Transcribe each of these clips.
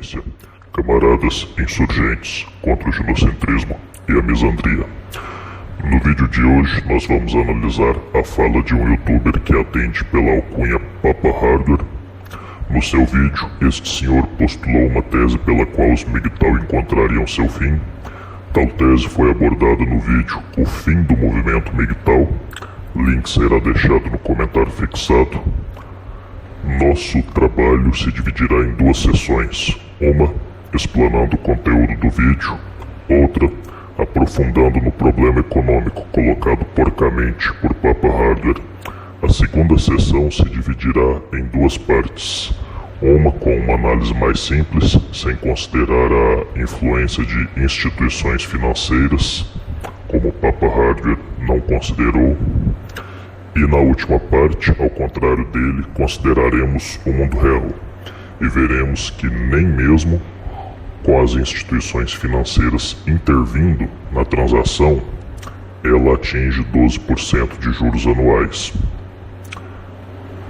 Resistência, camaradas insurgentes contra o ginocentrismo e a misandria. No vídeo de hoje nós vamos analisar a fala de um youtuber que atende pela alcunha Papa Hardware. No seu vídeo, este senhor postulou uma tese pela qual os MGTOW encontrariam seu fim. Tal tese foi abordada no vídeo O Fim do Movimento MGTOW. Link será deixado no comentário fixado. Nosso trabalho se dividirá em duas sessões, uma explanando o conteúdo do vídeo, outra aprofundando no problema econômico colocado porcamente por Papa Hardware. A segunda sessão se dividirá em duas partes, uma com uma análise mais simples, sem considerar a influência de instituições financeiras, como Papa Hardware não considerou, e na última parte, ao contrário dele, consideraremos o mundo real e veremos que nem mesmo com as instituições financeiras intervindo na transação, ela atinge 12% de juros anuais,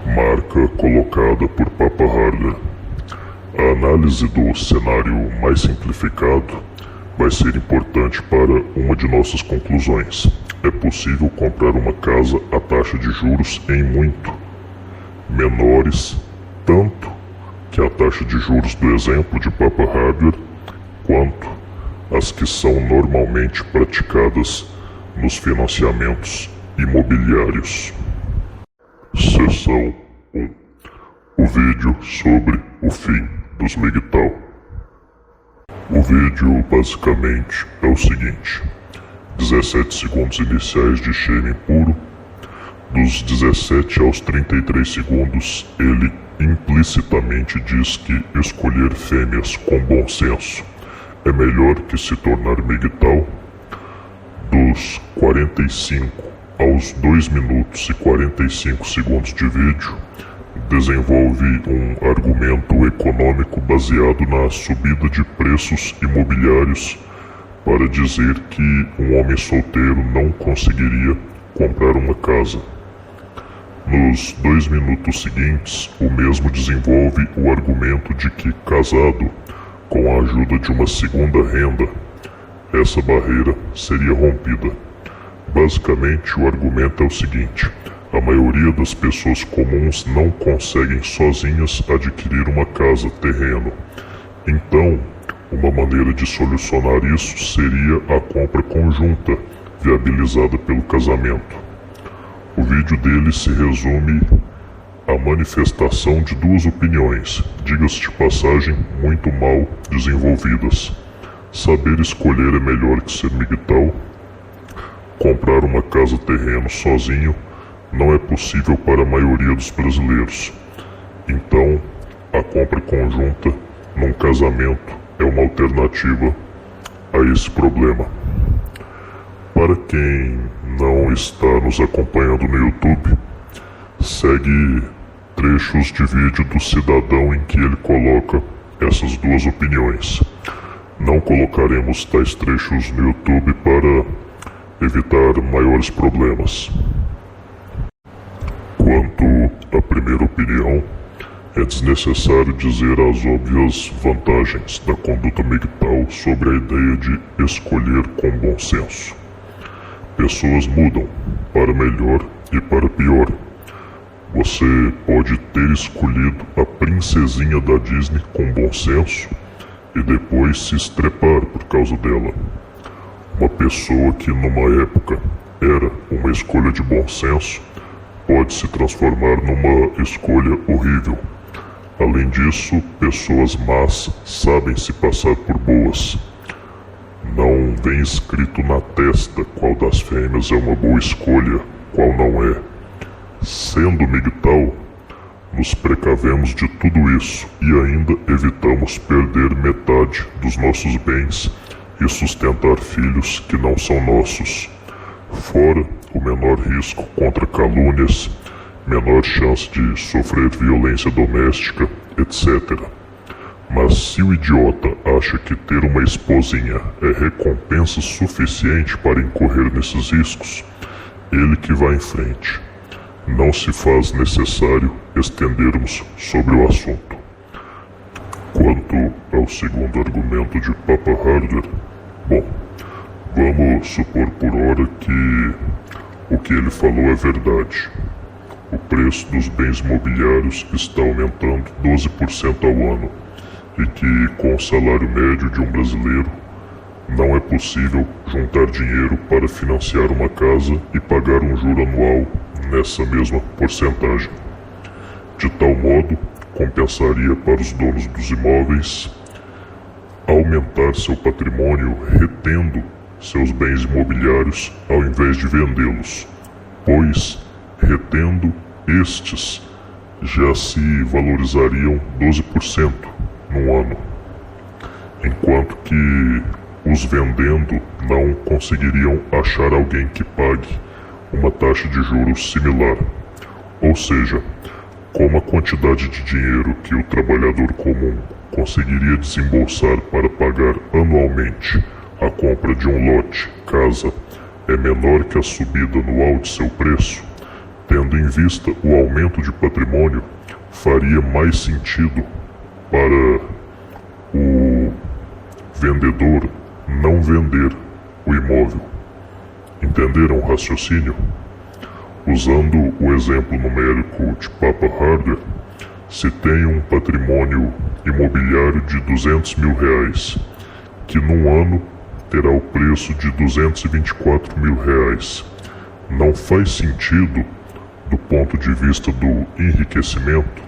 marca colocada por Papa Hardware. A análise do cenário mais simplificado vai ser importante para uma de nossas conclusões. É possível comprar uma casa a taxa de juros em muito menores, tanto que a taxa de juros do exemplo de Papa Hardware, quanto as que são normalmente praticadas nos financiamentos imobiliários. Seção 1. O vídeo sobre o fim dos MGTOW. O vídeo basicamente é o seguinte: 17 segundos iniciais de shaming puro. Dos 17 aos 33 segundos, ele implicitamente diz que escolher fêmeas com bom senso é melhor que se tornar MGTOW. Dos 45 aos 2 minutos e 45 segundos de vídeo, desenvolve um argumento econômico baseado na subida de preços imobiliários para dizer que um homem solteiro não conseguiria comprar uma casa. Nos 2 minutos seguintes, o mesmo desenvolve o argumento de que casado, com a ajuda de uma segunda renda, essa barreira seria rompida. Basicamente, o argumento é o seguinte: a maioria das pessoas comuns não conseguem sozinhas adquirir uma casa, terreno. Então, uma maneira de solucionar isso seria a compra conjunta, viabilizada pelo casamento. O vídeo dele se resume à manifestação de duas opiniões, diga-se de passagem, muito mal desenvolvidas. Saber escolher é melhor que ser MGTOW. Comprar uma casa, terreno sozinho não é possível para a maioria dos brasileiros. Então, a compra conjunta num casamento é uma alternativa a esse problema. Para quem não está nos acompanhando no YouTube, segue trechos de vídeo do cidadão em que ele coloca essas duas opiniões. Não colocaremos tais trechos no YouTube para evitar maiores problemas. Quanto à primeira opinião, é desnecessário dizer as óbvias vantagens da conduta MGTOW sobre a ideia de escolher com bom senso. Pessoas mudam para melhor e para pior. Você pode ter escolhido a princesinha da Disney com bom senso e depois se estrepar por causa dela. Uma pessoa que numa época era uma escolha de bom senso pode se transformar numa escolha horrível. Além disso, pessoas más sabem se passar por boas. Não vem escrito na testa qual das fêmeas é uma boa escolha, qual não é. Sendo MGTOW, nos precavemos de tudo isso e ainda evitamos perder metade dos nossos bens e sustentar filhos que não são nossos. Fora o menor risco contra calúnias, menor chance de sofrer violência doméstica, etc. Mas se o idiota acha que ter uma esposinha é recompensa suficiente para incorrer nesses riscos, ele que vá em frente. Não se faz necessário estendermos sobre o assunto. Quanto ao segundo argumento de Papa Harder, bom, vamos supor por hora que o que ele falou é verdade. O preço dos bens imobiliários está aumentando 12% ao ano e que, com o salário médio de um brasileiro, não é possível juntar dinheiro para financiar uma casa e pagar um juro anual nessa mesma porcentagem. De tal modo, compensaria para os donos dos imóveis aumentar seu patrimônio retendo seus bens imobiliários ao invés de vendê-los, pois, retendo estes, já se valorizariam 12% no ano, enquanto que os vendendo não conseguiriam achar alguém que pague uma taxa de juros similar. Ou seja, como a quantidade de dinheiro que o trabalhador comum conseguiria desembolsar para pagar anualmente a compra de um lote, casa, é menor que a subida anual de seu preço, tendo em vista o aumento de patrimônio, faria mais sentido para o vendedor não vender o imóvel. Entenderam o raciocínio? Usando o exemplo numérico de Papa Harder, se tem um patrimônio imobiliário de R$200 mil, que num ano terá o preço de R$224 mil, não faz sentido, do ponto de vista do enriquecimento,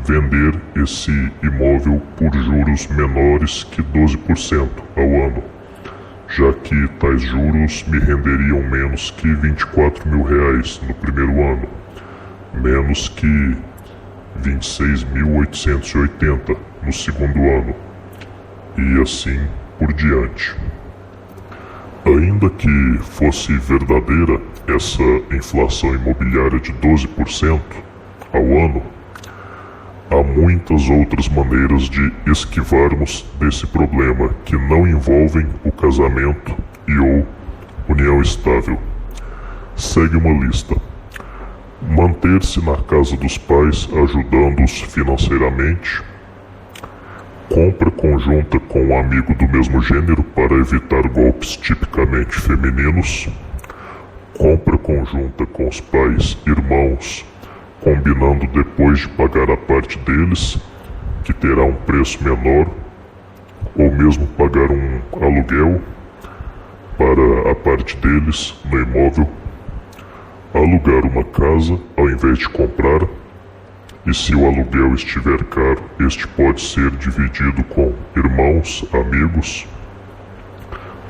vender esse imóvel por juros menores que 12% ao ano, já que tais juros me renderiam menos que R$24 mil no primeiro ano, menos que 26.880 no segundo ano, e assim por diante. Ainda que fosse verdadeira essa inflação imobiliária de 12% ao ano, há muitas outras maneiras de esquivarmos desse problema que não envolvem o casamento e ou união estável. Segue uma lista: manter-se na casa dos pais ajudando-os financeiramente, compra conjunta com um amigo do mesmo gênero para evitar golpes tipicamente femininos, compra conjunta com os pais, irmãos, combinando depois de pagar a parte deles, que terá um preço menor, ou mesmo pagar um aluguel para a parte deles no imóvel, alugar uma casa ao invés de comprar, e se o aluguel estiver caro, este pode ser dividido com irmãos, amigos,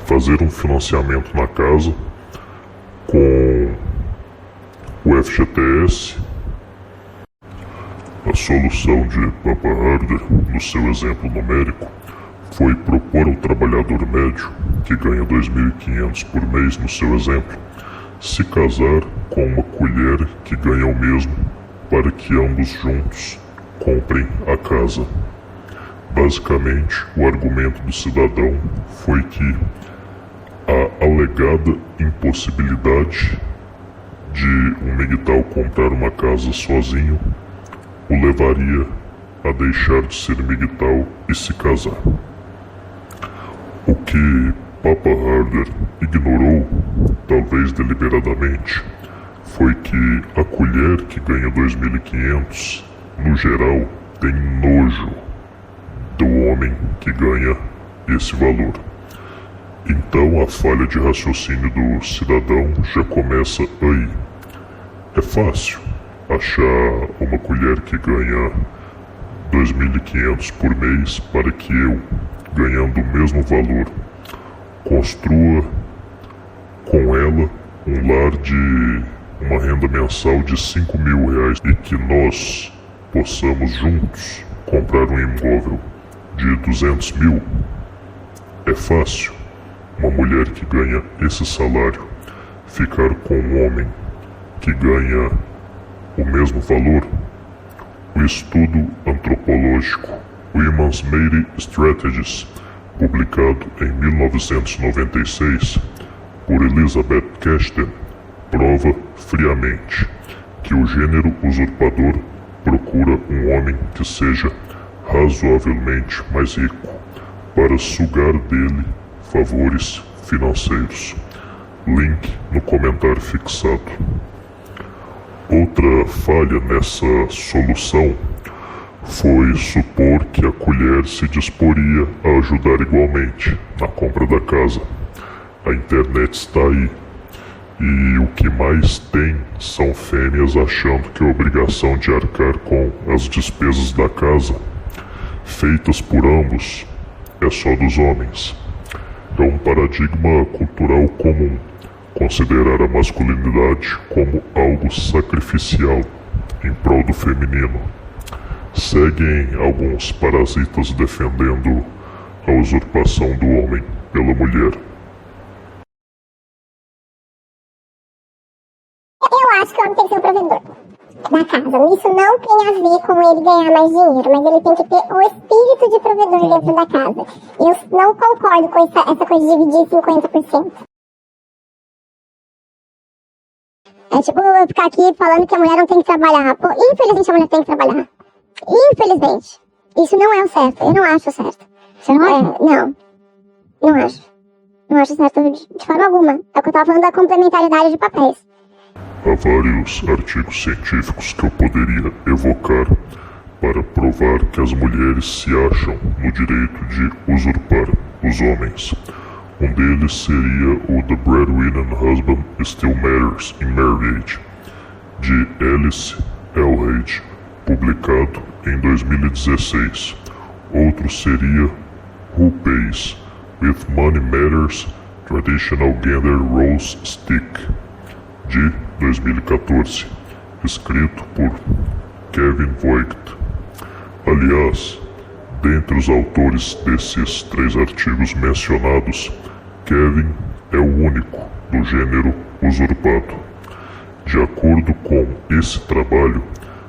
fazer um financiamento na casa com o FGTS. A solução de Papa Harder, no seu exemplo numérico, foi propor ao trabalhador médio, que ganha 2.500 por mês no seu exemplo, se casar com uma colher que ganha o mesmo, para que ambos juntos comprem a casa. Basicamente, o argumento do cidadão foi que a alegada impossibilidade de um migtal comprar uma casa sozinho o levaria a deixar de ser migtal e se casar. O que Papa Harder ignorou, talvez deliberadamente, foi que a colher que ganha 2.500, no geral, tem nojo do homem que ganha esse valor. Então a falha de raciocínio do cidadão já começa aí. É fácil achar uma colher que ganha 2.500 por mês para que eu, ganhando o mesmo valor, construa com ela um lar de uma renda mensal de R$5.000 e que nós possamos juntos comprar um imóvel de 200 mil. É fácil uma mulher que ganha esse salário ficar com um homem que ganha o mesmo valor? O estudo antropológico Women's Mating Strategies, publicado em 1996 por Elizabeth Kesten, prova friamente que o gênero usurpador procura um homem que seja razoavelmente mais rico para sugar dele favores financeiros. Link no comentário fixado. Outra falha nessa solução foi supor que a colher se disporia a ajudar igualmente na compra da casa. A internet está aí, e o que mais tem são fêmeas achando que a obrigação de arcar com as despesas da casa, feitas por ambos, é só dos homens. É um paradigma cultural comum considerar a masculinidade como algo sacrificial em prol do feminino. Seguem alguns parasitas defendendo a usurpação do homem pela mulher. Eu acho que o homem tem que ser o provedor da casa. Isso não tem a ver com ele ganhar mais dinheiro, mas ele tem que ter o espírito de provedor dentro da casa. Eu não concordo com essa coisa de dividir 50%. É tipo eu ficar aqui falando que a mulher não tem que trabalhar. Pô, infelizmente a mulher tem que trabalhar. Infelizmente. Isso não é o certo. Eu não acho certo. Você não acha? Não. Não acho. Não acho certo de forma alguma. É o que eu tava falando da complementaridade de papéis. Há vários artigos científicos que eu poderia evocar para provar que as mulheres se acham no direito de usurpar os homens. Um deles seria o The Breadwinner Husband Still Matters in Marriage, de Alice Elhage, publicado em 2016. Outro seria Who Pays? With Money Matters Traditional Gender Roles Stick, de 2014, escrito por Kevin Voigt. Aliás, dentre os autores desses 3 artigos mencionados, Kevin é o único do gênero usurpado. De acordo com esse trabalho,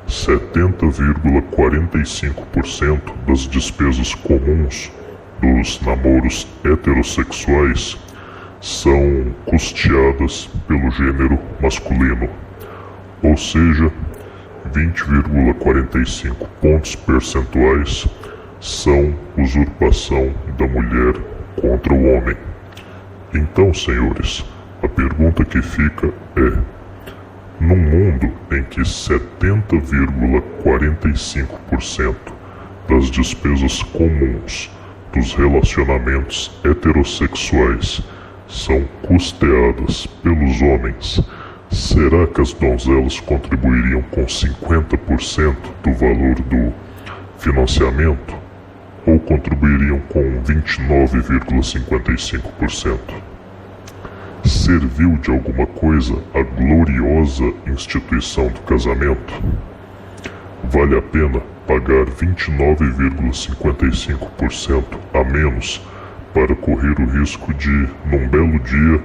70,45% das despesas comuns dos namoros heterossexuais são custeadas pelo gênero masculino, ou seja, 20,45 pontos percentuais são usurpação da mulher contra o homem. Então, senhores, a pergunta que fica é: num mundo em que 70,45% das despesas comuns dos relacionamentos heterossexuais são custeadas pelos homens, será que as donzelas contribuiriam com 50% do valor do financiamento? Ou contribuiriam com 29,55%? Serviu de alguma coisa a gloriosa instituição do casamento? Vale a pena pagar 29,55% a menos para correr o risco de, num belo dia,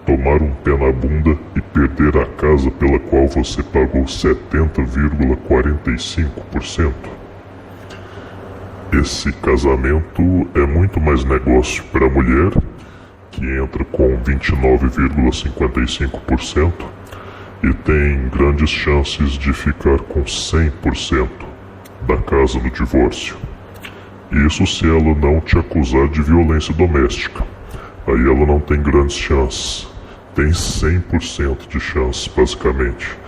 tomar um pé na bunda e perder a casa pela qual você pagou 70,45%? Esse casamento é muito mais negócio para a mulher, que entra com 29,55% e tem grandes chances de ficar com 100% da casa no divórcio. Isso se ela não te acusar de violência doméstica. Aí ela não tem grandes chances. Tem 100% de chance, basicamente.